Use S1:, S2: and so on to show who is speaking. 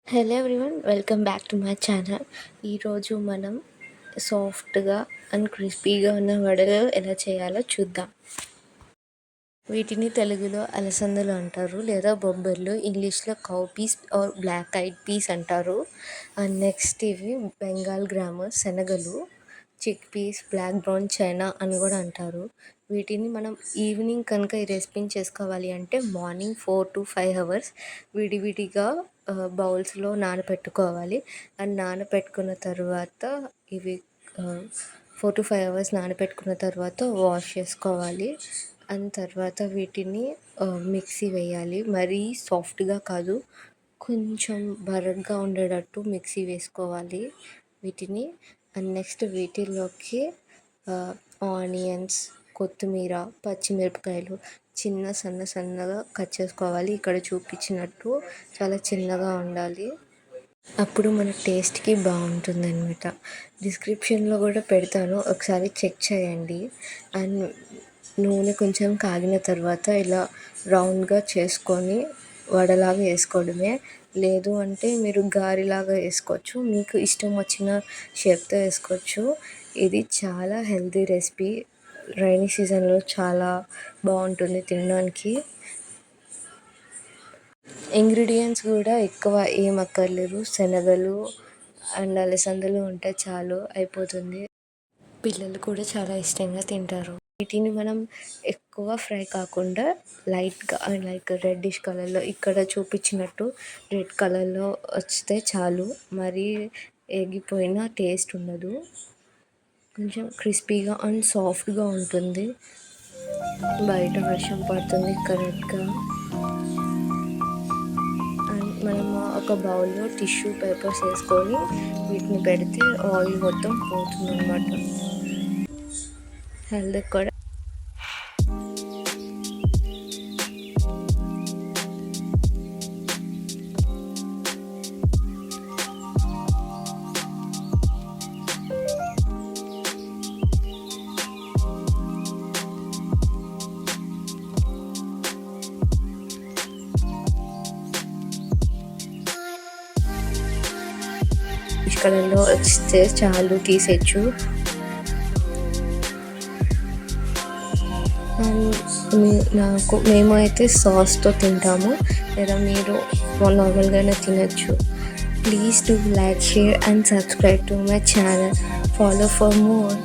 S1: Hello everyone, welcome back to my channel. ఈరోజు మనం సాఫ్ట్గా అండ్ క్రిస్పీగా ఉన్న వడలు ఎలా చేయాలో చూద్దాం. వీటిని తెలుగులో అలసందలు అంటారు లేదా బొబ్బర్లు, ఇంగ్లీష్లో cow peas or black eyed peas అంటారు. అండ్ నెక్స్ట్ ఇవి బెంగాల్ గ్రాము శనగలు, chick peas, black brown China అని కూడా అంటారు. వీటిని మనం ఈవినింగ్ కనుక ఈ రెసిపీని చేసుకోవాలి అంటే మార్నింగ్ 4 to 5 hours విడివిడిగా బౌల్స్లో నానబెట్టుకోవాలి. అండ్ నానబెట్టుకున్న తర్వాత ఇవి 4 to 5 hours నానబెట్టుకున్న తర్వాత వాష్ చేసుకోవాలి. అండ్ తర్వాత వీటిని మిక్సీ వేయాలి. మరీ సాఫ్ట్గా కాదు, కొంచెం బరగ్గా ఉండేటట్టు మిక్సీ వేసుకోవాలి వీటిని. అండ్ నెక్స్ట్ వీటిల్లోకి ఆనియన్స్, కొత్తిమీర, పచ్చిమిరపకాయలు సన్నగా కట్ చేసుకోవాలి. ఇక్కడ చూపించినట్టు చాలా చిన్నగా ఉండాలి, అప్పుడు మన టేస్ట్కి బాగుంటుంది అన్నమాట. డిస్క్రిప్షన్లో కూడా పెడతాను, ఒకసారి చెక్ చేయండి. అండ్ నూనె కొంచెం కాగిన తర్వాత ఇలా రౌండ్గా చేసుకొని వడలాగా వేసుకోవడమే. లేదు అంటే మీరు గారెలాగా వేసుకోవచ్చు, మీకు ఇష్టం వచ్చిన షేప్తో వేసుకోవచ్చు. ఇది చాలా హెల్తీ రెసిపీ, రైనీ సీజన్లో చాలా బాగుంటుంది తినడానికి. ఇంగ్రీడియంట్స్ కూడా ఎక్కువ ఏం అక్కర్లేదు, శనగలు అండ్ అలసందలు ఉంటే చాలు, అయిపోతుంది. పిల్లలు కూడా చాలా ఇష్టంగా తింటారు. వీటిని మనం ఎక్కువ ఫ్రై కాకుండా లైట్గా లైక్ రెడ్డిష్ కలర్లో ఇక్కడ చూపించినట్టు రెడ్ కలర్లో వస్తే చాలు. మరీ ఎగిపోయిన టేస్ట్ ఉండదు, కొంచెం క్రిస్పీగా అండ్ సాఫ్ట్గా ఉంటుంది. బయట వర్షం పడుతుంది కరెక్ట్గా. అండ్ మనం ఒక బౌల్లో టిష్యూ పేపర్స్ వేసుకొని వీటిని పెడితే ఆయిల్ మొత్తం పోతుంది అన్నమాట. హెల్త్ కూడా కలర్లో వస్తే చాలు, తీసేయచ్చు. మేము అయితే సాస్తో తింటాము, లేదా మీరు నార్మల్గానే తినచ్చు. Please do like, share and subscribe to my channel. Follow for more.